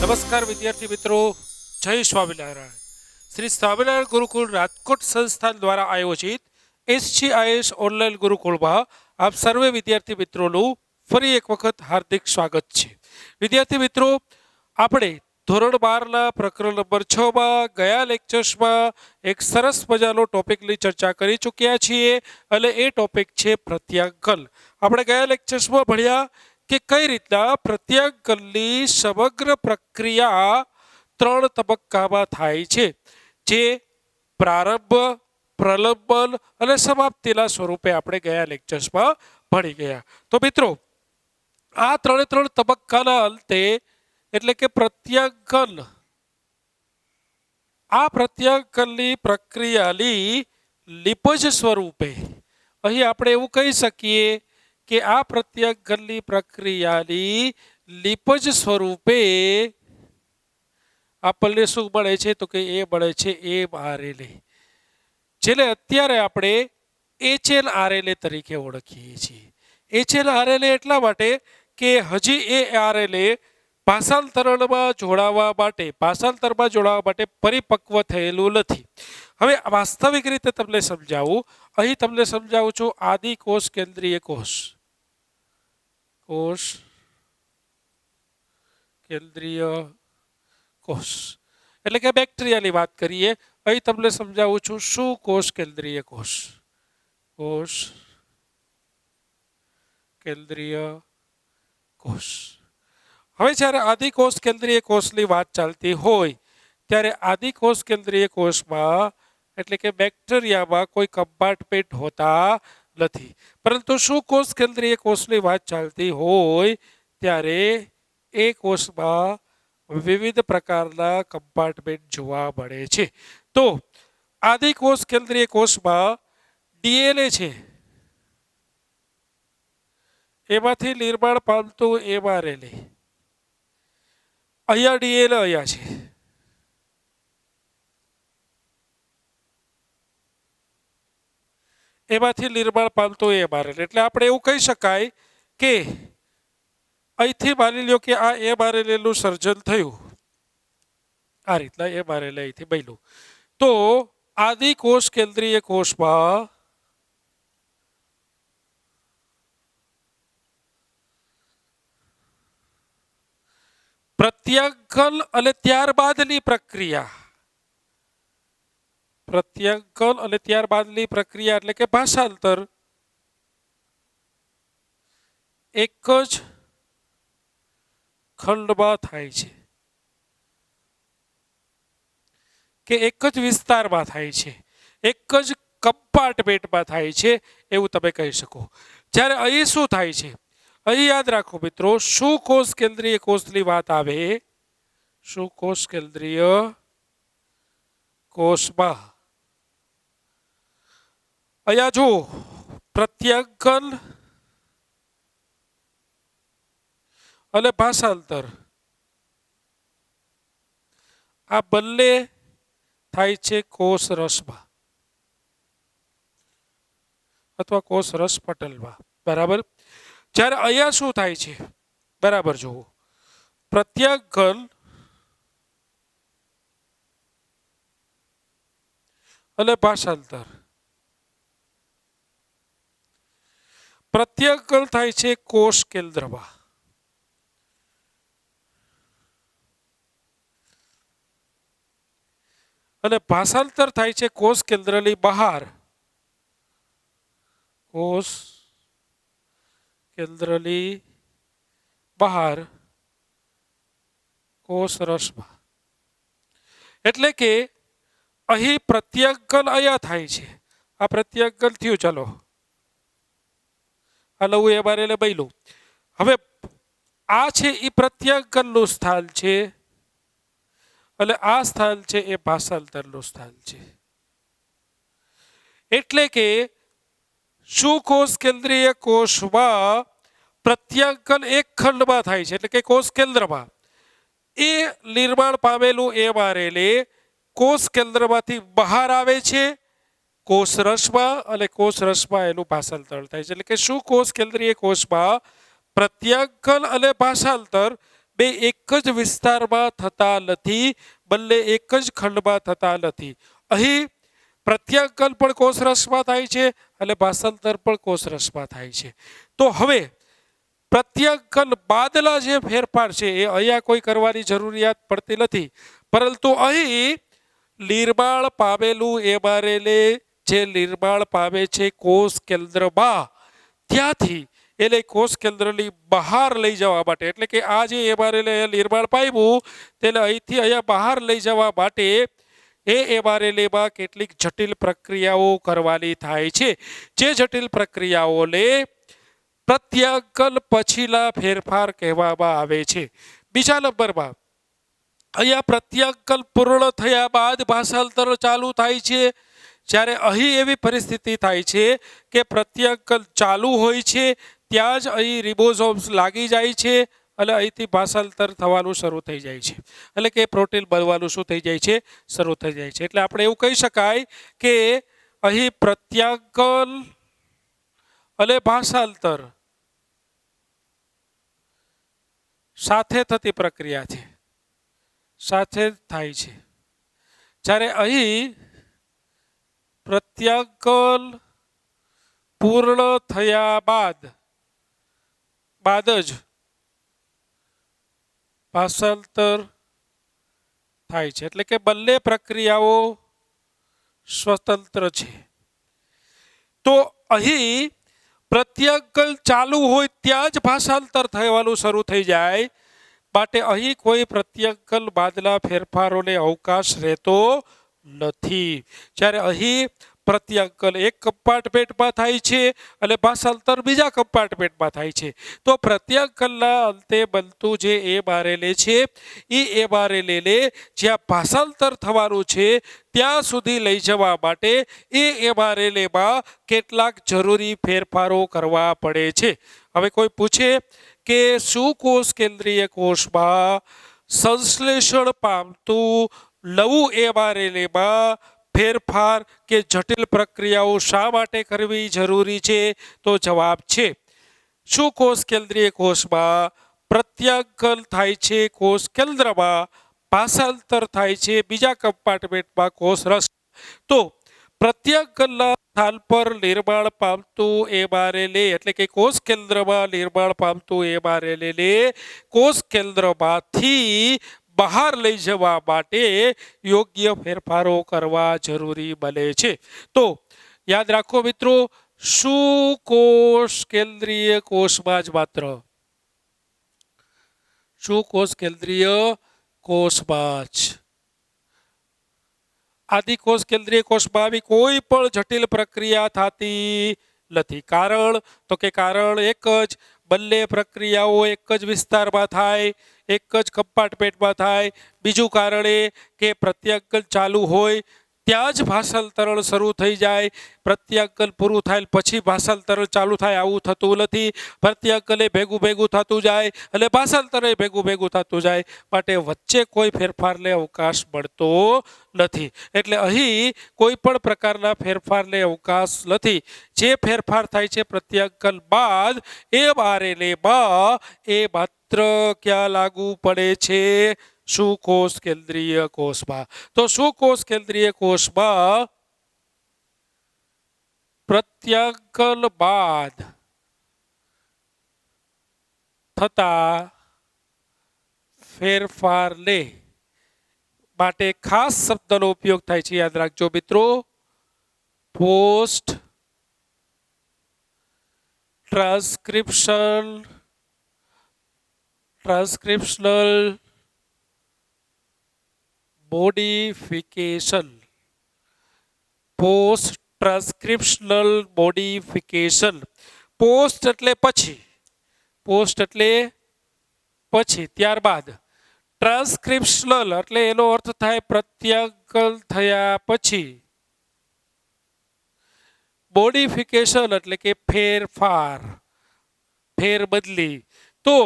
નમસ્કાર વિદ્યાર્થી મિત્રો, જય સ્વામિનારાયણ. શ્રી સ્વામિનારાયણ ગુરુકુળ રાજકોટ સંસ્થાન દ્વારા આયોજિત SGIS ઓનલાઈન ગુરુકુળમાં આપ સર્વે વિદ્યાર્થી મિત્રોનું ફરી એક વખત હાર્દિક સ્વાગત છે. વિદ્યાર્થી મિત્રો, આપણે ધોરણ 12ના પ્રકરણ નંબર 6માં ગયા લેક્ચર્સમાં એક સરસ મજાનો ટોપિકની ચર્ચા કરી ચૂક્યા છીએ અને એ ટોપિક છે પ્રત્યાંકન. આપણે ગયા લેક્ચર્સમાં ભણ્યા કે કઈ રીતના પ્રત્યાંકનની સમગ્ર પ્રક્રિયા 3 તબક્કામાં થાય છે, જે પ્રારંભ, પ્રલંબન અને સમાપ્તિના સ્વરૂપે આપણે ગયા લેક્ચર્સમાં ભણી ગયા. તો મિત્રો, આ 3 તબક્કાના અંતે એટલે કે પ્રત્યાંકનની પ્રક્રિયાની લીપજ સ્વરૂપે અહીં આપણે એવું કહી શકીએ કે આ પ્રત્યાંકનની પ્રક્રિયાની લીપજ સ્વરૂપે આપણને શું મળે છે? તો કે એ મળે છે mRNA, જેને અત્યારે આપણે HNRNA તરીકે ઓળખીએ છીએ. HNRNA એટલા માટે કે હજી એ RNA ભાષાંતરમાં જોડાવા માટે પરિપક્વ થયેલું નથી. હવે વાસ્તવિક રીતે તમને સમજાવું, અહીં તમને સમજાવું છું. આદિકોષ કેન્દ્રીય કોષ એટલે કે બેક્ટેરિયાની વાત કરીએ. અહીં તમને સમજાવું છું શું કોષ કેન્દ્રીય કોષ. હવે જ્યારે આદિકોષ કેન્દ્રીય કોષની વાત ચાલતી હોય ત્યારે આદિકોષ કેન્દ્રીય કોષમાં એટલે કે બેક્ટેરિયામાં કોઈ કમ્પાર્ટમેન્ટ હોતા નથી, પરંતુ શું કોષ કેન્દ્રીય કોષની વાત ચાલતી હોય ત્યારે એ કોષમાં વિવિધ પ્રકારના કમ્પાર્ટમેન્ટ જોવા મળે છે. તો આદિકોષ કેન્દ્રીય કોષમાં DNA છે, એમાંથી નિર્માણ પામતું mRNA. અહીંયા DNA અહીંયા છે. એમાંથી નિર્માણ પામતું mRNA. એટલે આપણે એવું કહી શકાય કે અહીંથી માની લો કે આ mRNA નું સર્જન થયું. આ રીતના mRNA અહીંથી બન્યું. તો આદિકોષ કેન્દ્રીય કોષમાં પ્રત્યાંકન અને ત્યારબાદની પ્રક્રિયા એટલે કે ભાષાંતર એક જ ખંડમાં થાય છે કે એક જ વિસ્તારમાં થાય છે, એક જ કમ્પાર્ટમેન્ટમાં થાય છે, એવું તમે કહી શકો. જ્યારે અહીં શું થાય છે? અહીં યાદ રાખો મિત્રો, શું કોષ કેન્દ્રીય કોષની વાત આવે, શું કોષ કેન્દ્રીય કોષમાં અહીંયા જો પ્રત્યાંકન અને ભાષાંતર આ બંને થાય છે કોષ રસમાં અથવા કોષ રસ પટલમાં. બરાબર. જ્યારે અહીંયા શું થાય છે? બરાબર જુઓ, પ્રત્યાંકન અને ભાષાંતર. પ્રત્યાંકન થાય છે કોષ કેન્દ્રમાં અને ભાષાંતર થાય છે કોષ કેન્દ્રની બહાર. કોષ કેન્દ્રની બહાર કોષ રસમાં. એટલે કે અહીં પ્રત્યાંકન અહીંયા થાય છે. આ પ્રત્યાંકન થયું. ચાલો, આ નવું mRNA બન્યું. હવે આ છે એ પ્રત્યાંકનનું સ્થાન છે અને આ સ્થાન છે એ ભાષાંતરનું સ્થાન છે. એટલે કે શું કોષ કેન્દ્રીય કોષમાં પ્રત્યાંકન એક ખંડમાં થાય છે, એટલે કે કોષ કેન્દ્રમાં. એ નિર્માણ પામેલું mRNA કોષ કેન્દ્રમાંથી બહાર આવે છે કોષ રસમાં અને કોષ રસમાં એનું ભાષાંતર થાય છે. એટલે કે શું કોષ કેન્દ્રીય કોષમાં પ્રત્યાંકન અને ભાષાંતર બે એક જ વિસ્તારમાં થતા નથી, બંને એક જ ખંડમાં થતા નથી. અહીં પ્રત્યાંકન પણ કોષરસમાં થાય છે અને ભાષાંતર પણ કોષરસમાં થાય છે. તો હવે પ્રત્યાંકન બાદના જે ફેરફાર છે એ અહીંયા કોઈ કરવાની જરૂરિયાત પડતી નથી, પરંતુ અહીં નિર્માણ પામેલું mRNA જે નિર્માણ પામે છે કોષ કેન્દ્રમાં, ત્યાંથી એટલે કોષ કેન્દ્રની બહાર લઈ જવા માટે, એટલે કે આ જે mRNA નિર્માણ પામ્યું તેને અહીંથી અહીંયા બહાર લઈ જવા માટે એ mRNAમાં કેટલીક જટિલ પ્રક્રિયાઓ કરવાની થાય છે, જે જટિલ પ્રક્રિયાઓને પ્રત્યાંકન પછીના ફેરફાર કહેવામાં આવે છે. બીજા નંબરમાં અહીંયા પ્રત્યાંકન પૂર્ણ થયા બાદ ભાષાંતર ચાલુ થાય છે. જ્યારે અહીં એવી પરિસ્થિતિ થાય છે કે પ્રત્યાંકન ચાલુ હોય છે ત્યાં જ અહીં રિબોઝોમ્સ લાગી જાય છે અને અહીંથી ભાષાંતર થવાનું શરૂ થઈ જાય છે, એટલે કે પ્રોટીન બનવાનું શું થઈ જાય છે, શરૂ થઈ જાય છે. એટલે આપણે એવું કહી શકાય કે અહીં પ્રત્યાંકન અને ભાષાંતર સાથે થતી પ્રક્રિયા છે, સાથે થાય છે. જ્યારે અહીં પ્રત્યાંકન પૂર્ણ થયા બાદ જ ભાષાંતર થાય છે, એટલે કે બંને પ્રક્રિયાઓ સ્વતંત્ર છે. તો અહીં પ્રત્યાંકન ચાલુ હોય ત્યાં જ ભાષાંતર થવાનું શરૂ થઈ જાય, માટે અહીં કોઈ પ્રત્યાંકન બાદના ફેરફારોને અવકાશ રહેતો નથી. જ્યારે અહીં પ્રત્યાંકન એક કમ્પાર્ટમેન્ટમાં થાય છે અને ભાષાંતર બીજા કમ્પાર્ટમેન્ટમાં થાય છે. તો પ્રત્યાંકનના અંતે બનતું જે mRNA છે એ mRNAને જ્યાં ભાષાંતર થવાનું છે ત્યાં સુધી લઈ જવા માટે એ mRNAમાં કેટલાક જરૂરી ફેરફારો કરવા પડે છે. હવે કોઈ પૂછે કે શું કોષ કેન્દ્રીય કોષમાં સંશ્લેષણ પામતું નવું mRNAમાં ફેરફાર કે જટિલ પ્રક્રિયાઓ શા માટે કરવી જરૂરી છે? તો જવાબ છે, શું કોષ કેન્દ્રીય કોષમાં પ્રત્યાંકન થાય છે કોષ કેન્દ્રમાં, ભાષાંતર થાય છે બીજા કમ્પાર્ટમેન્ટમાં કોષરસ. તો પ્રત્યાંકનના સ્થાન પર નિર્માણ પામતું mRNA એટલે કે કોષ કેન્દ્રમાં નિર્માણ પામતું mRNAને કોષ કેન્દ્રમાંથી બહાર લઈ જવા માટે યોગ્ય ફેરફારો કરવા જરૂરી બને છે. તો યાદ રાખો મિત્રો, શું કોષ કેન્દ્રીય કોષમાં જ માત્ર, શું કોષ કેન્દ્રીય કોષમાં જ આદિકોષ કેન્દ્રીય કોષમાં આવી કોઈ પણ જટિલ પ્રક્રિયા થતી નથી. કારણ તો કે કારણ એક જ, બંને પ્રક્રિયાઓ એક જ વિસ્તારમાં થાય, એક જ કમ્પાર્ટમેન્ટમાં થાય. બીજું કારણ એ કે પ્રત્યાંકન ચાલુ હોય ત્યાં જ ભાષાંતરણ શરૂ થઈ જાય, પ્રત્યાંકન પૂરું થાય પછી ભાષાંતરણ ચાલુ થાય આવું થતું નથી. પ્રત્યાંકન ભેગું ભેગું થતું જાય અને ભાષાંતર ભેગું ભેગું થતું જાય, માટે વચ્ચે કોઈ ફેરફારને અવકાશ મળતો નથી. એટલે અહીં કોઈ પણ પ્રકારના ફેરફારને અવકાશ નથી. જે ફેરફાર થાય છે પ્રત્યાંકન બાદ mRNAમાં એ માત્ર ક્યાં લાગુ પડે છે? શું કોષ કેન્દ્રીય કોષમાં. તો શું કોષ કેન્દ્રીય કોષમાં પ્રત્યાંકન બાદ થતા ફેરફારને માટે ખાસ શબ્દનો ઉપયોગ થાય છે, યાદ રાખજો મિત્રો, post transcriptional modification. Post transcriptional modification. Post એટલે પછી, પોસ્ટ એટલે પછી, ત્યારબાદ. ટ્રાન્સક્રિપ્શનલ એટલે એનો અર્થ થાય પ્રત્યાંકન થયા પછી. મોડિફિકેશન એટલે કે ફેરફાર, ફેરબદલી. તો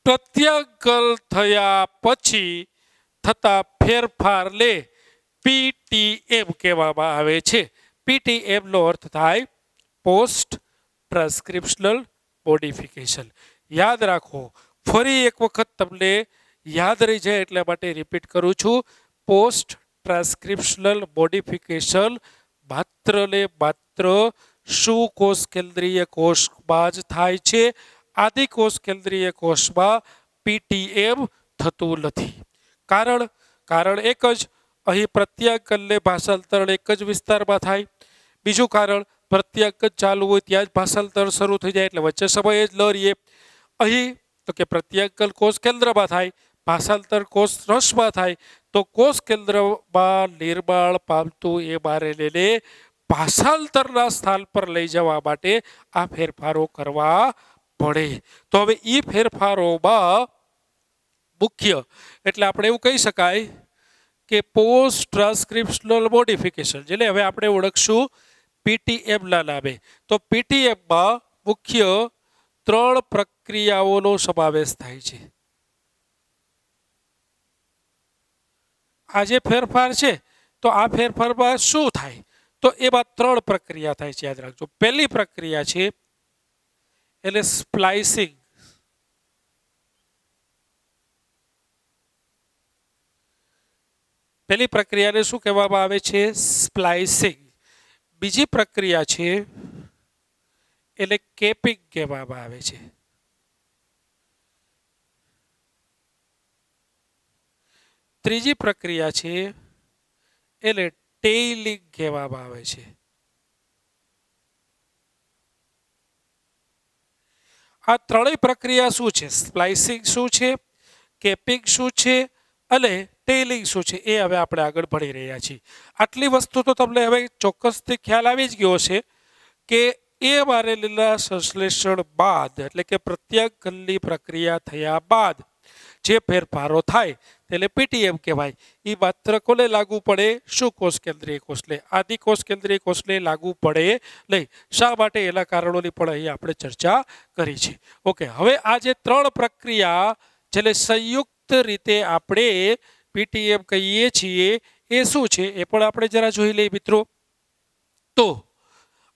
પ્રત્યાંકન થયા પછી થતા ફેરફારને PTM કહેવામાં આવે છે. PTM નો અર્થ થાય પોસ્ટ ટ્રાન્સક્રિપ્શનલ મોડિફિકેશન. યાદ રાખો, ફરી એક વખત તમને યાદ રહી જાય એટલા માટે રિપીટ કરું છું. પોસ્ટ ટ્રાન્સક્રિપ્શનલ મોડિફિકેશન માત્ર ને માત્ર સુકોષ કેન્દ્રીય કોષમાં જ થાય છે. આદિકોષ કેન્દ્રીય કોષમાં પીટીએમ થતું નથી. કારણ એક જ, અહીં પ્રત્યાંગન ને ભાષાંતરણ એક જ વિસ્તારમાં થાય. બીજું કારણ, પ્રત્યાંગન ચાલુ હોય ત્યાં જ ભાષાંતર શરૂ થઈ જાય એટલે વચ્ચે સમય જ ન રહીએ. અહીં તો કે પ્રત્યાંગન કોષ કેન્દ્રમાં થાય, ભાષાંતર કોષ રસમાં થાય. તો કોષ કેન્દ્રમાં નિર્માણ પામતું એમઆરએનએને ભાષાંતરના સ્થાન પર લઈ જવા માટે આ ફેરફારો કરવા પડે. તો હવે એ ફેરફારોમાં મુખ્ય એટલે આપણે એવું કહી શકાય કે પોસ્ટ ટ્રાન્સક્રિપ્શનલ મોડિફિકેશન, જેને હવે આપણે ઓળખશું પીટીએમ ના નામે. તો પીટીએમમાં મુખ્ય 3 પ્રક્રિયાઓનો સમાવેશ થાય છે. આ જે ફેરફાર છે તો આ ફેરફારમાં શું થાય, તો એમાં 3 પ્રક્રિયા થાય છે, યાદ રાખજો. પહેલી પ્રક્રિયા છે એટલે સ્પ્લાઇસિંગ. પહેલી પ્રક્રિયાને શું કહેવામાં આવે છે? સ્પ્લાઇસિંગ. બીજી પ્રક્રિયા છે એટલે કેપિંગ કહેવામાં આવે છે. ત્રીજી પ્રક્રિયા છે એટલે ટેઇલિંગ કહેવામાં આવે છે. આ ત્રણેય પ્રક્રિયા શું છે? સ્પ્લાઇસિંગ શું છે, કેપિંગ શું છે અને ટેઇલિંગ શું છે, એ હવે આપણે આગળ ભણી રહ્યા છીએ. આટલી વસ્તુ તો તમને હવે ચોક્કસથી ખ્યાલ આવી જ ગયો છે કે એમઆરએનએના સંશ્લેષણ બાદ એટલે કે પ્રત્યાંગનની પ્રક્રિયા થયા બાદ જે ફેરફારો થાય તેને પીટીએમ કહેવાય. એ માત્ર કોને લાગુ પડે? સુકોષ કેન્દ્રીય કોષને. આદિકોષ કેન્દ્રીય કોષને લાગુ પડે નહીં. શા માટે? એના કારણોની પણ અહીં આપણે ચર્ચા કરી છે. ઓકે, હવે આ જે 3 પ્રક્રિયા જેને સંયુક્ત રીતે આપણે પીટીએમ કહીએ છીએ એ શું છે એ પણ આપણે જરા જોઈ લઈએ મિત્રો. તો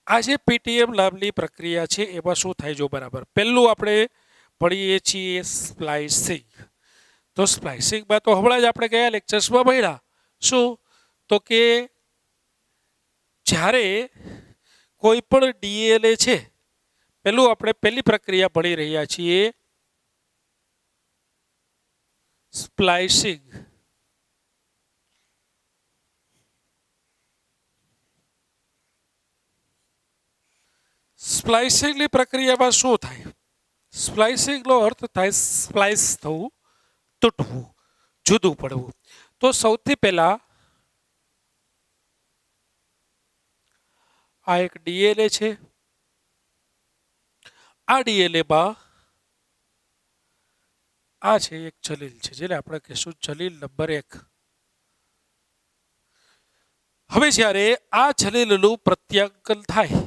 આ જે પીટીએમ નામની પ્રક્રિયા છે એમાં શું થાય જો બરાબર. પહેલું આપણે ભણીએ છીએ સ્પ્લાઇસિંગ. તો સ્પ્લાઇસિંગમાં તો હમણાં જ આપણે ગયા લેક્ચર્સમાં ભણ્યા શું, તો કે જ્યારે કોઈ પણ ડીએનએ છે, પહેલી પ્રક્રિયા ભણી રહ્યા છીએ સ્પ્લાઇસિંગ. સ્પ્લાઇસિંગની પ્રક્રિયામાં શું થાય? સ્પ્લાઇસિંગનો અર્થ થાય સ્પ્લાઇસ થવું, તૂટવું, જુદું પડવું. તો સૌથી પહેલા આ એક ડીએનએ છે. આ ડીએનએમાં આ છે એક જલીલ છે જેને આપણે કહીશું જલીલ નંબર 1. હવે જ્યારે આ જલીલનું પ્રત્યાંગન થાય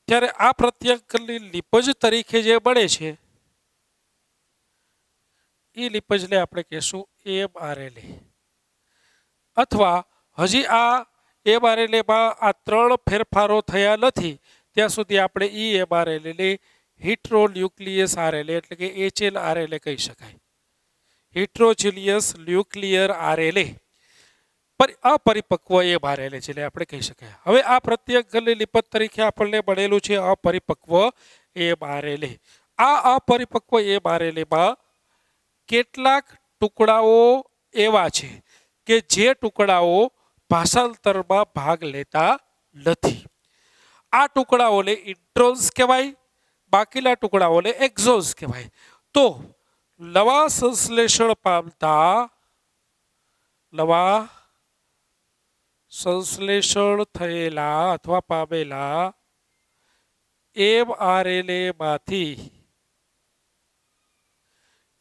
ત્યારે આ પ્રત્યાંગનની લિપજ તરીકે જે બને છે એ લિપજને આપણે કહીશું એમઆરએનએ. અથવા હજી આ એમઆરએનએમાં આ 3 ફેરફારો થયા નથી ત્યાં સુધી આપણે ઈ એમઆરએનએને હિટ્રોન્યુક્લિયસ આરએનએ એટલે કે HNRNA કહી શકાય. હિટ્રોજીનિયસ ન્યુક્લિયર આરએનએ અપરિપક્વ એમઆરએનએ જેને આપણે કહી શકાય. હવે આ પ્રત્યાંગનની લિપજ તરીકે આપણને મળેલું છે અપરિપક્વ એમઆરએનએ. આ અપરિપક્વ એમઆરએનએમાં કેટલાક ટુકડાઓ એવા છે કે જે ટુકડાઓ ભાષાંતરમાં ભાગ લેતા નથી. આ ટુકડાઓને ઇન્ટ્રોન્સ કહેવાય, બાકીના ટુકડાઓને એક્ઝોન્સ કહેવાય. તો નવા સંશ્લેષણ પામતા સંશ્લેષણ થયેલા અથવા પામેલા એમઆરએનએ માંથી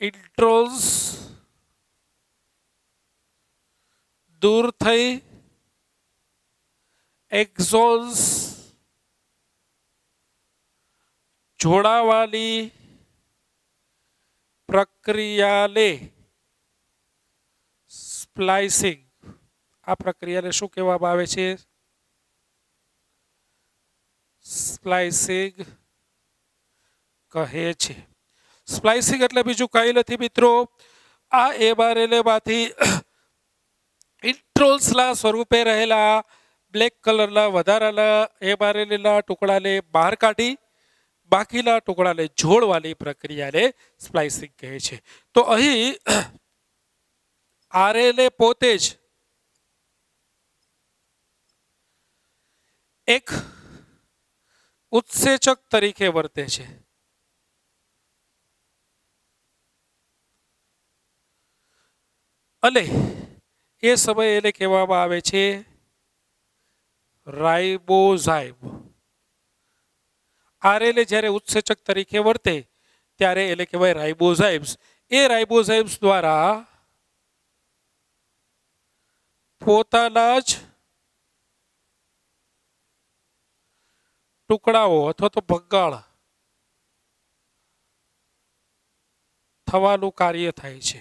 ઇન્ટ્રોન્સ દૂર થઈ એક્ઝોન્સ જોડાવાની પ્રક્રિયાને સ્પ્લાઇસિંગ, આ પ્રક્રિયાને શું કહેવામાં આવે છે? સ્પ્લાઇસિંગ કહે છે. સ્પ્લાઇસિંગ એટલે બીજું કંઈ નથી મિત્રો, આ એમઆરએનએ માંથી ઇન્ટ્રોન્સના સ્વરૂપે રહેલા બ્લેક કલરના વધારાના એમઆરએનએના ટુકડાને બહાર કાઢી બાકીના ટુકડાને જોડવાની પ્રક્રિયાને સ્પ્લાઇસિંગ કહે છે. તો અહીં આરએનએ પોતે જ એક ઉત્સેચક તરીકે વર્તે છે. અને એ સમયે એને કહેવામાં આવે છે રાઇબોઝાઇમ. આરએનએ જ્યારે ઉત્સેચક તરીકે વર્તે ત્યારે એને કહેવાય રાઇબોઝાઇમ્સ. એ રાઇબોઝાઇમ્સ દ્વારા પોતાના જ ટુકડાઓ અથવા તો ભંગાણ થવાનું કાર્ય થાય છે.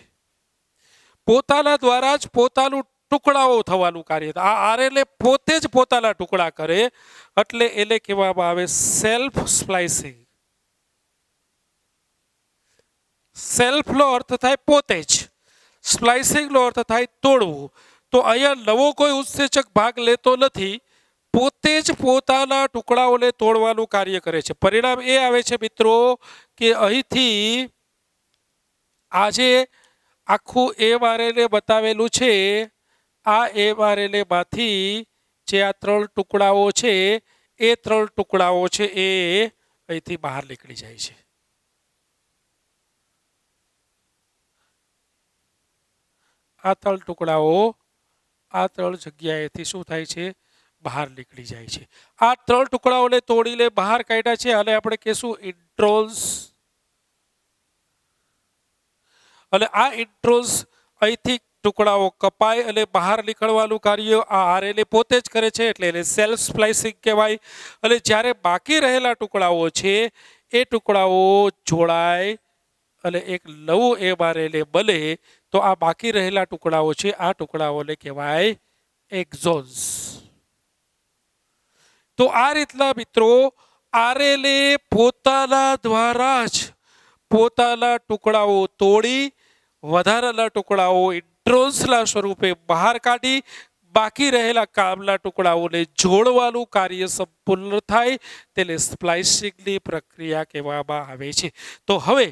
પોતાના દ્વારા જ પોતાનું ટુકડાઓ થવાનું કાર્ય થાય. આ આરએનએ પોતે જ પોતાના ટુકડા કરે એટલે એને કહેવામાં આવે સેલ્ફ સ્પ્લાઇસિંગ. સેલ્ફનો અર્થ થાય પોતે જ, સ્પ્લાઇસિંગનો અર્થ થાય તોડવું. તો અહીંયા નવો કોઈ ઉત્સેચક ભાગ લેતો નથી, પોતે જ પોતાના ટુકડાઓને તોડવાનું કાર્ય કરે છે. પરિણામ એ આવે છે મિત્રો કે અહીંથી આજે આખું એમઆરએનએ બતાવેલું છે, આ એમઆરએનએ માંથી જે આ 3 ટુકડાઓ છે એ 3 ટુકડાઓ છે એ અહીંથી બહાર નીકળી જાય છે. આ 3 ટુકડાઓ આ 3 જગ્યાએથી શું થાય છે, બહાર નીકળી જાય છે. આ 3 ટુકડાઓને તોડીને બહાર કાઢ્યા છે અને આપણે કહેશું ઇન્ટ્રોન્સ. અને આ ઇન્ટ્રોન્સ અહીંથી ટુકડાઓ કપાય અને બહાર નીકળવાનું કાર્ય આ આરએનએ પોતે જ કરે છે એટલે એને સેલ્ફ સ્પ્લાઇસિંગ કહેવાય. અને જ્યારે બાકી રહેલા ટુકડાઓ છે એ ટુકડાઓ જોડાય અને એક નવું એમઆરએનએ બને તો આ બાકી રહેલા ટુકડાઓ છે આ ટુકડાઓને કહેવાય એક્ઝોન્સ. તો આ રીતના મિત્રો આરએનએ પોતાના દ્વારા જ પોતાના ટુકડાઓ તોડી વધારાના ટુકડાઓ ઇન્ટ્રોન્સના સ્વરૂપે બહાર કાઢી બાકી રહેલા કામના ટુકડાઓને જોડવાનું કાર્ય સંપૂર્ણ થાય તેને સ્પ્લાઇસિંગની પ્રક્રિયા કહેવામાં આવે છે. તો હવે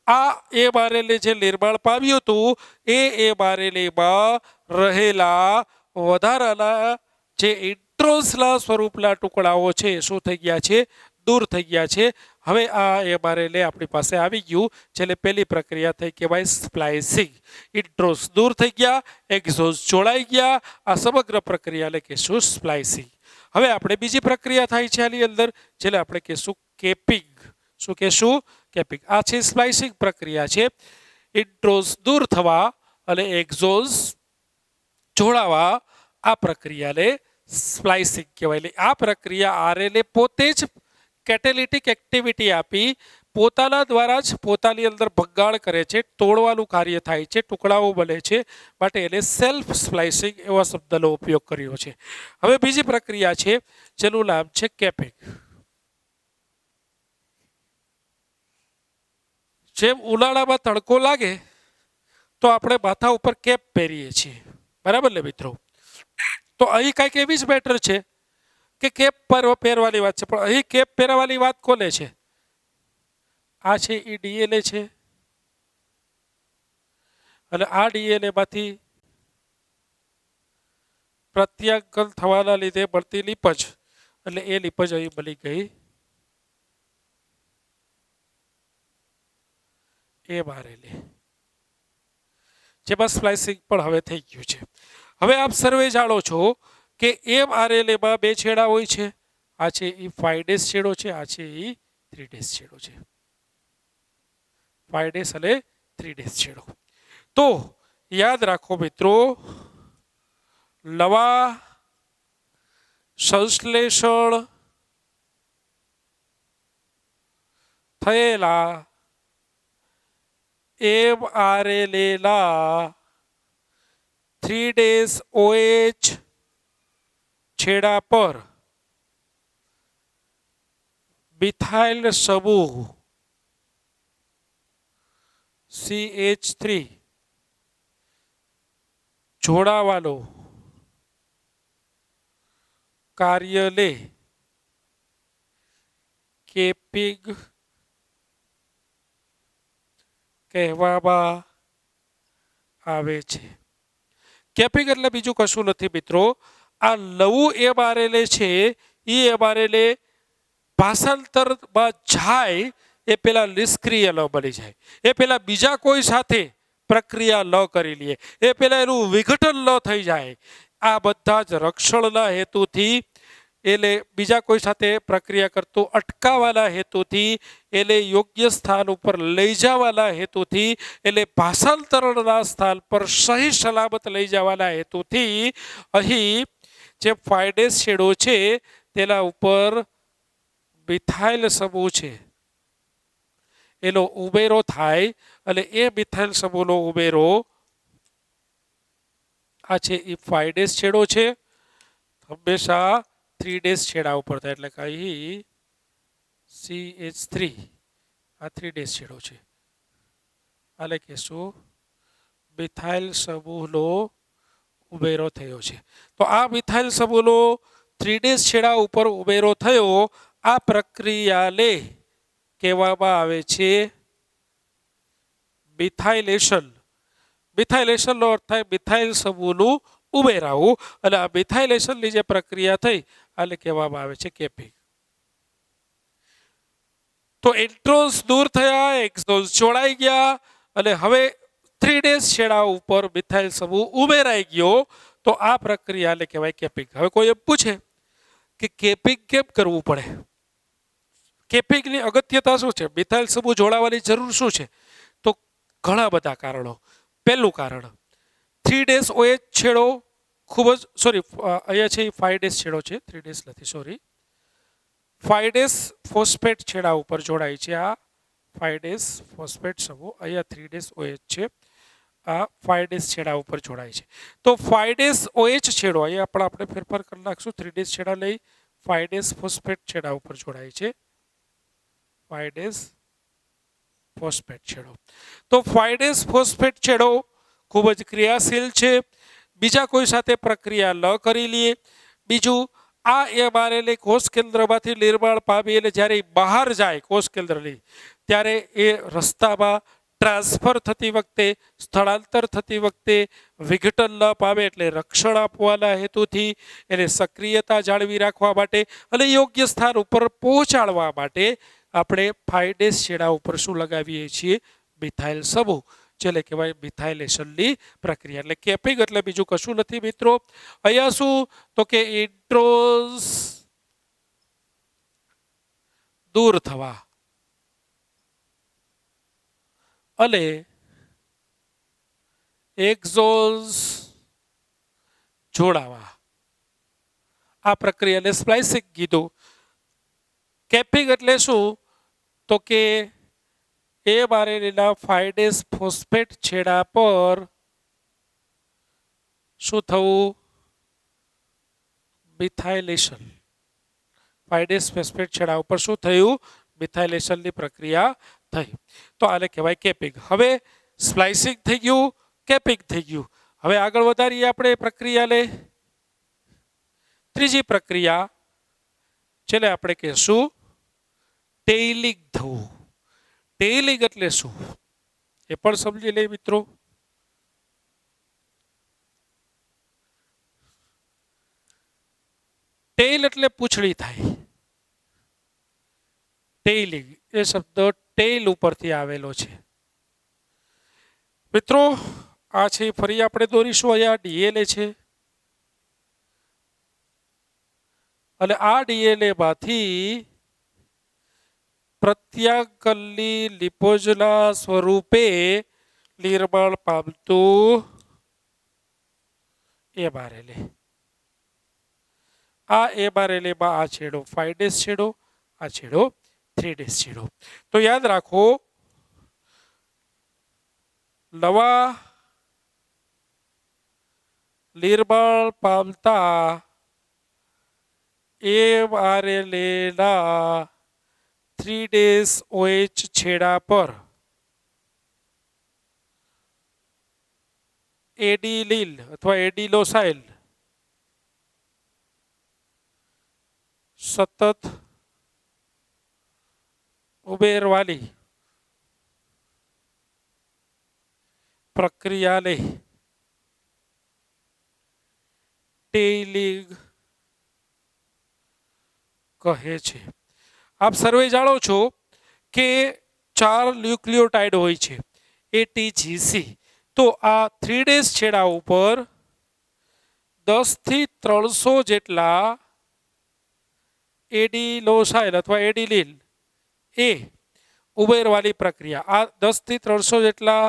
આ એમઆરએનએ જે નિર્માણ પામ્યું હતું એ એમઆરએનએમાં રહેલા વધારાના જે ઇન્ટ્રોન્સના સ્વરૂપના ટુકડાઓ છે શું થઈ ગયા છે, દૂર થઈ ગયા છે. હવે આ એમઆરએનએ આપણી પાસે આવી ગયું જેને પહેલી પ્રક્રિયા થઈ કહેવાય સ્પ્લાઇસિંગ. ઇન્ટ્રોન્સ દૂર થઈ ગયા, એક્ઝોન્સ જોડાઈ ગયા, આ સમગ્ર પ્રક્રિયાને કહેશું સ્પ્લાઇસિંગ. હવે આપણે બીજી પ્રક્રિયા થાય છે આની અંદર જેને આપણે કહેશું કેપિંગ. શું કહેશું, કેપિંગ. આ છે સ્પ્લાઇસિંગ પ્રક્રિયા છે. ઇન્ટ્રોન્સ દૂર થવા અને એક્ઝોન્સ જોડાવા આ પ્રક્રિયાને સ્પ્લાઇસિંગ કહેવાય. આ પ્રક્રિયા આરએનએ પોતે જ કેટેલિટિક એક્ટિવિટી આપી પોતાના દ્વારા જ પોતાની અંદર ભંગાણ કરે છે, તોડવાનું કાર્ય થાય છે, ટુકડાઓ બને છે, માટે એને સેલ્ફ સ્પ્લાઇસિંગ એવા શબ્દનો ઉપયોગ કર્યો છે. હવે બીજી પ્રક્રિયા છે જેનું નામ છે કેપિંગ. જેમ ઉનાળામાં તડકો લાગે તો આપણે માથા ઉપર કેપ પહેરીએ છીએ, બરાબર ને મિત્રો? તો અહીં કંઈક એવી જ મેટર છે કે કેપ પહેરવાની વાત છે, પણ અહીં કેપ પહેરવાની વાત કોને છે? આ છે એ ડીએનએ છે અને આ ડીએનએ માંથી પ્રત્યાંગન થવાના લીધે મળતી લીપજ એટલે એ લીપજ અહીં બની ગઈ એમઆરએનએ, જેમાં સ્પ્લાઇસિંગ પણ હવે થઈ ગયું છે. હવે આપ સર્વે જાણો છો કે એમઆરએનએમાં 2 છેડા હોય છે. આ છે એ 5' છેડો છે, આ છે એ 3' છેડો છે. 5' અને 3' છેડો. તો યાદ રાખો મિત્રો, નવા સંશ્લેષણ થયેલા એમઆરએનએના 3' OH છેડા પર મિથાઇલ સમૂહ CH3 જોડાવાનો કાર્ય લે કેપિંગ કહેવામાં આવે છે. કેપિંગ એટલે બીજું કશું નથી મિત્રો, આ નવું mRNA છે એ mRNA ભાષાંતરમાં જાય એ પેલા નિષ્ક્રિય ન બની જાય, એ પેલા બીજા કોઈ સાથે પ્રક્રિયા ન કરી લે, એ પેલા એનું વિઘટન ન થઈ જાય. આ બધા જ રક્ષણના હેતુથી એટલે બીજા કોઈ સાથે પ્રક્રિયા કરતું અટકાવવાના હેતુથી, એટલે યોગ્ય સ્થાન ઉપર લઈ જવાના હેતુથી, એટલે ભાષાંતરણના સ્થાન પર સહી સલામત લઈ જવાના હેતુથી અહીં જે ફાઇડેસ છેડો છે તેના ઉપર મિથાઇલ સમૂહ છે એનો ઉમેરો થાય, અને એ મિથાઇલ સમૂહનો ઉમેરો આ છે એ 5 ડેઝ છેડો છે, હંમેશા 3 ડેઝ છેડા ઉપર થાય, એટલે કે અહીં CH3 આ 3 ડેઝ છેડો છે, આને કહેશું મિથાઇલ સમૂહનો ઉમેરો થયો છે. તો આ મિથાઇલ સમૂહનો 3 ડેઝ છેડા ઉપર ઉમેરો થયો, આ પ્રક્રિયાને કહેવામાં આવે છે મિથાઇલેશન. મિથાઇલેશનનો અર્થ થાય મિથાઇલ સમૂહનું ઉમેરાવું, અને આ મિથાઇલેશનની જે પ્રક્રિયા થઈ આને કહેવામાં આવે છે કેપિંગ. તો ઇન્ટ્રોન્સ દૂર થયા, એક્ઝોન્સ જોડાઈ ગયા, અને હવે 3 ડેઝ છેડા ઉપર મિથાઇલ સમૂહ ઉમેરાઈ ગયો, તો આ પ્રક્રિયાને કહેવાય કેપિંગ. હવે કોઈ એમ પૂછે કે કેપિંગ કેમ કરવું પડે, કેપિંગની અગત્યતા શું છે, મિથાઇલ સમૂહ જોડાવાની જરૂર શું છે? તો ઘણા બધા કારણો. પહેલું કારણ 3 ડેઝ OH છેડો ખૂબ જ અહીંયા છે 5 ડેઝ છેડો છે, 3 ડેઝ નથી સોરી, 5 ડેઝ ફોસ્ફેટ છેડા ઉપર જોડાય છે. આ 5 ડેઝ ફોસ્ફેટ સમૂહ અહીંયા 3 ડેઝ OH છે, આ 5 ડેઝ છેડા ઉપર જોડાય છે. તો 5 ડેઝ OH છેડો અહીંયા પણ આપણે ફેરફાર કરી નાખશું, 3 ડેઝ છેડા લઈ 5 ડેઝ ફોસ્ફેટ છેડા ઉપર જોડાય છે, 5 ડેઝ ફોસ્ફેટ છેડો. તો 5 ડેઝ ફોસ્ફેટ છેડો ખૂબ જ ક્રિયાશીલ છે, બીજા કોઈ સાથે પ્રક્રિયા ન કરી લે. બીજું, આ mRNA કોષ કેન્દ્રમાંથી નિર્માણ પામી અને જ્યારે બહાર જાય કોષ કેન્દ્રની, ત્યારે એ રસ્તામાં ટ્રાન્સફર થતી વખતે, સ્થળાંતર થતી વખતે વિઘટન ન પામે, એટલે રક્ષણ આપવાના હેતુથી, એને સક્રિયતા જાળવી રાખવા માટે અને યોગ્ય સ્થાન ઉપર પહોંચાડવા માટે આપણે 5 ડેઝ છેડા ઉપર શું લગાવીએ છીએ? મિથાઇલ સમૂહ, જેને કહેવાય મિથાઇલેશનની પ્રક્રિયા. એટલે કેપિંગ એટલે બીજું કશું નથી મિત્રો. અહીંયા શું તો કે ઇન્ટ્રોન્સ દૂર થવા અને એક્ઝોન્સ જોડાવા, આ પ્રક્રિયાને સ્પ્લાઇસિંગ કીધું. કેપિંગ એટલે શું તો કે mRNAના 5 ડેઝ ફોસ્ફેટ છેડા પર શું થવું? મિથાઇલેશન. 5 ડેઝ ફોસ્ફેટ છેડા ઉપર શું થયું? મિથાઇલેશનની પ્રક્રિયા થઈ. તો આને કહેવાય કેપિંગ. હવે સ્પ્લાઇસિંગ થઈ ગયું, કેપિંગ થઈ ગયું. હવે આગળ વધારીએ આપણે પ્રક્રિયાને. ત્રીજી પ્રક્રિયા જેને આપણે કહેશું ટેઇલિંગ થવું. ટેઇલિંગ એટલે શું એ પણ સમજી લઈએ મિત્રો. ટેઇલ એટલે પૂંછડી થાય. ટેઇલિંગ એ શબ્દ ટેઇલ ઉપરથી આવેલો છે મિત્રો. આ છે ફરી આપણે દોરીશું, અહીંયા DNA છે અને આ DNA માંથી પ્રત્યાકલ્લી લિપોઝના સ્વરૂપે નિર્માણ પામતું mRNA. આ mRNA માં આ છેડો 5 ડેઝ છેડો, આ છેડો 3 ડેઝ છેડો. તો યાદ રાખો, નવા નિર્માણ પામતા mRNAના 3 ડેઝ OH છેડા પર એડિલીલ અથવા એડિલોસાઇલ સતત ઉબેરવાલી પ્રક્રિયાને ટેઇલિંગ કહે છે. આપ સર્વે જાણો છો કે 4 ન્યુક્લિયોટાઇડ હોય છે ATGC. તો આ 3 ડેઝ છેડા ઉપર 10 થી 300 જેટલા એડિલોસાઇલ અથવા એડિલીલ એ ઉબેરવાલી પ્રક્રિયા, આ 10 થી 300 જેટલા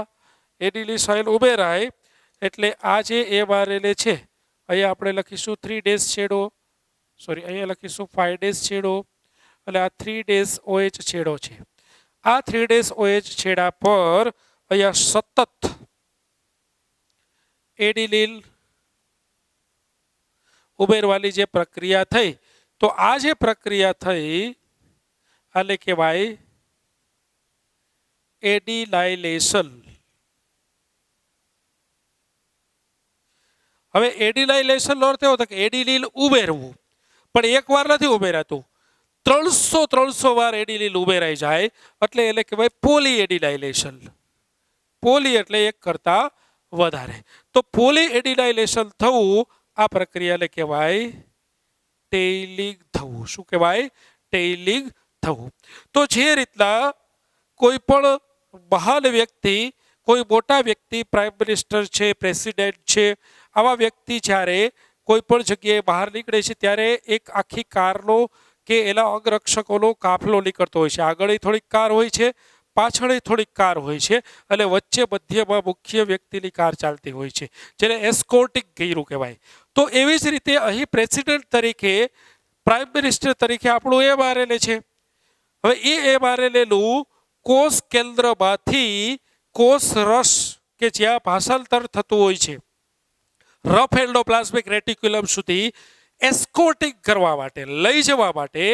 એડિલોસાઇલ ઉબેરાય એટલે આ જે mRNA છે અહીંયા આપણે લખીશું 3 ડેઝ છેડો, સોરી અહીંયા લખીશું 5 ડેઝ છેડો, એટલે આ 3 ડેઝ OH છેડો છે. આ 3 ડેઝ OH છેડા પર અહીંયા સતત એડિલીલ ઉબેરવાલી જે પ્રક્રિયા થઈ, તો આ જે પ્રક્રિયા થઈ આને કહેવાય એડિલાઇલેશન. હવે એડિલાઇલેશનનો અર્થ એવો કે એડિલીલ ઉબેરવું, પણ એકવાર નથી ઉબેરાતું, 300 વાર એડિલીલ ઉબેરાઈ જાય એટલે એને કહેવાય પોલી એડિલાઇલેશન. પોલી એટલે એક કરતા વધારે. તો પોલી એડિલાઇલેશન થવું આ પ્રક્રિયાને કહેવાય ટેઇલિંગ થવું. શું કહેવાય? ટેઇલિંગ થવું. તો જે રીતના કોઈ પણ મહાન વ્યક્તિ, કોઈ મોટા વ્યક્તિ, પ્રાઇમ મિનિસ્ટર છે, પ્રેસિડેન્ટ છે, આવા વ્યક્તિ જ્યારે કોઈ પણ જગ્યાએ બહાર નીકળે છે ત્યારે એક આખી કારનો કે એના અંગરક્ષકોનો કાફલો નીકળતો હોય છે. આગળ થોડીક કાર હોય છે, પાછળ થોડીક કાર હોય છે અને વચ્ચે મધ્યમાં મુખ્ય વ્યક્તિની કાર ચાલતી હોય છે, જેને એસ્કોર્ટિંગ કર્યું કહેવાય. તો એવી જ રીતે અહીં પ્રેસિડેન્ટ તરીકે, પ્રાઇમ મિનિસ્ટર તરીકે આપણું mRNA છે. હવે એ mRNAનું કોષ કેન્દ્રમાંથી કોષ રસ કે જ્યાં ભાષાંતર થતું હોય છે રફ એન્ડોપ્લાઝમિક રેટિક્યુલમ સુધી એસ્કોર્ટિંગ કરવા માટે, લઈ જવા માટે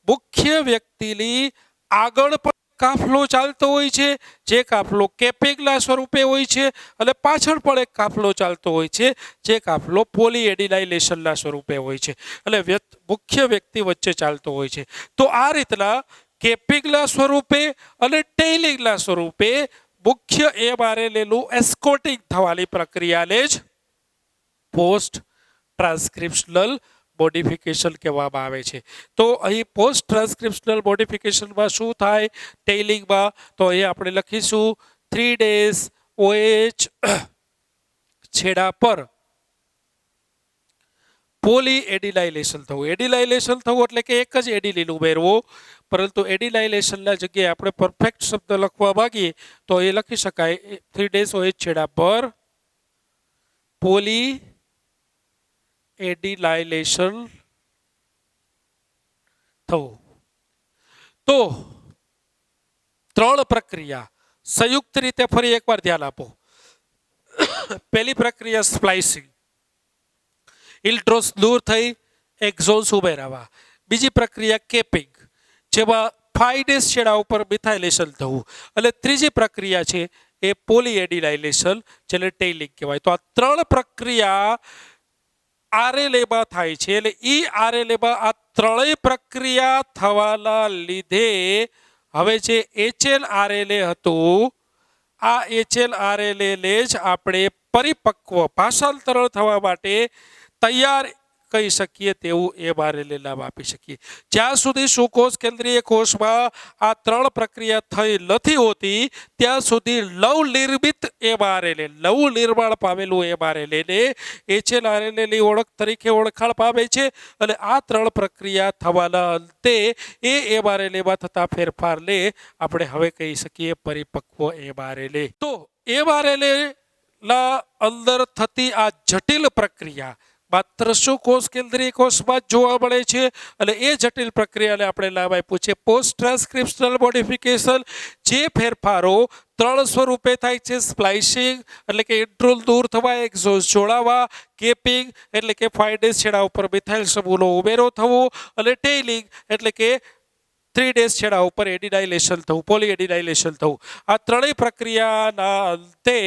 મુખ્ય વ્યક્તિની આગળ પણ કાફલો ચાલતો હોય છે, જે કાફલો કેપિંગના સ્વરૂપે હોય છે, અને પાછળ પણ એક કાફલો ચાલતો હોય છે જે કાફલો પોલી એડિલાઇલેશનના સ્વરૂપે હોય છે, અને મુખ્ય વ્યક્તિ વચ્ચે ચાલતો હોય છે. તો આ રીતના કેપિંગના સ્વરૂપે અને ટેઇલિંગના સ્વરૂપે મુખ્ય mRNAનું એસ્કોર્ટિંગ થવાની પ્રક્રિયાને જ પોસ્ટ ટ્રાન્સક્રિપ્શનલ મોડિફિકેશન કહેવામાં આવે છે. તો અહીં પોસ્ટ ટ્રાન્સક્રિપ્શનલ મોડિફિકેશનમાં શું થાય ટેઇલિંગમાં, તો અહીં આપણે લખીશું 3 ડેઝ OH છેડા પર પોલી એડિલાઇલેશન થવું. એડિલાઇલેશન થવું એટલે કે એક જ એડિલીલ ઉમેરવું, પરંતુ એડિલાઇલેશનના જગ્યાએ આપણે પરફેક્ટ શબ્દ લખવા માંગીએ તો એ લખી શકાય 3 ડેઝ OH છેડા પર પોલી એડિલાઇલેશન થવું. તો 3 પ્રક્રિયા સંયુક્ત રીતે ફરી એકવાર ધ્યાન આપો. પહેલી પ્રક્રિયા સ્પ્લાઇસિંગ, ઇલ્ટ્રોસ દૂર થઈ એક્ઝોન્સ ઉમેરાવા. બીજી પ્રક્રિયા કેપિંગ, જેમાં 5 ડેઝ છેડા ઉપર મિથાઇલેશન થવું. અને ત્રીજી પ્રક્રિયા છે એ પોલી એડિલાઇલેશન, જેને ટેઇલિંગ કહેવાય. તો આ 3 પ્રક્રિયા RNAમાં થાય છે, એટલે RNAમાં આ 3 પ્રક્રિયા થવાના લીધે હવે જે HLRNA હતું, આ HLRNA જ આપણે પરિપક્વ ભાષાંતરણ થવા માટે તૈયાર કહી શકીએ તેવું mRNA નામ આપી શકીએ. જ્યાં સુધી સુકોષ કેન્દ્રીય કોષમાં આ 3 પ્રક્રિયા થઈ નથી હોતી ત્યાં સુધી નવનિર્મિત mRNA, નવું નિર્માણ પામેલું mRNA ને HLRNA ની ઓળખ તરીકે ઓળખાણ પામે છે, અને આ 3 પ્રક્રિયા થવાના અંતે એ mRNAમાં થતા ફેરફારને આપણે હવે કહી શકીએ પરિપક્વ mRNA. તો mRNA ના અંદર થતી આ જટિલ પ્રક્રિયા માત્ર કોષ કેન્દ્રીય કોષમાં જ જોવા મળે છે, અને એ જટિલ પ્રક્રિયાને આપણે નામ આપ્યું છે પોસ્ટ ટ્રાન્સક્રિપ્શનલ મોડિફિકેશન. જે ફેરફારો 3 સ્વરૂપે થાય છે: સ્પ્લાઇસિંગ એટલે કે ઇન્ટ્રોલ દૂર થવા, એક્ઝોસ જોડાવા, કેપિંગ એટલે કે 5 ડેઝ છેડા ઉપર મિથાઇલ સમૂહનો ઉમેરો થવો, અને ટેઇલિંગ એટલે કે 3 ડેઝ છેડા ઉપર એડિડાઇલેશન થવું, પોલી એડિડાઇલેશન થવું, આ ત્રણેય પ્રક્રિયાના અંતે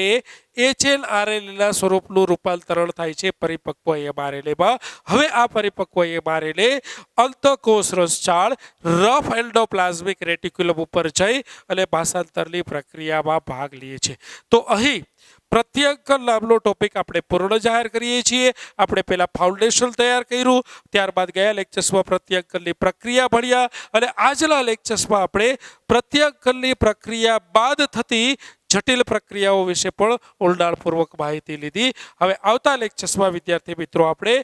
HNRNA ના સ્વરૂપનું રૂપાંતરણ થાય છે પરિપક્વ mRNA. હવે આ પરિપક્વ mRNA અંતઃકોષ રસજાળ રફ એન્ડોપ્લાઝમિક રેટિક્યુલમ ઉપર જઈ અને ભાષાંતરની પ્રક્રિયામાં ભાગ લે છે. તો અહીં પ્રત્યાંકન નામનો ટોપિક આપણે પૂર્ણ જાહેર કરીએ છીએ. આપણે પહેલા ફાઉન્ડેશન તૈયાર કર્યું, ત્યારબાદ ગયા લેક્ચર્સમાં પ્રત્યાંકનની પ્રક્રિયા ભણ્યા અને આજના લેક્ચર્સમાં આપણે પ્રત્યાંકનની પ્રક્રિયા બાદ થતી જટિલ પ્રક્રિયાઓ વિશે પણ ઊંડાણપૂર્વક માહિતી લીધી. હવે આવતા લેક્ચર્સમાં વિદ્યાર્થી મિત્રો આપણે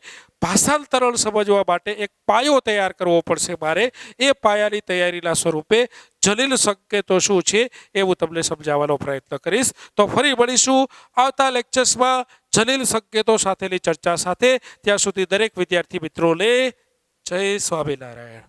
ભાષાંતરણ સમજવા માટે એક પાયો તૈયાર કરવો પડશે મારે. એ પાયાની તૈયારીના સ્વરૂપે જલિલ સંકેતો શું છે એવું તમને સમજાવવાનો પ્રયત્ન કરીશ. તો ફરી મળીશું આવતા લેક્ચર્સમાં જલિલ સંકેતો સાથેની ચર્ચા સાથે. ત્યાં સુધી દરેક વિદ્યાર્થી મિત્રોને જય સ્વામિનારાયણ.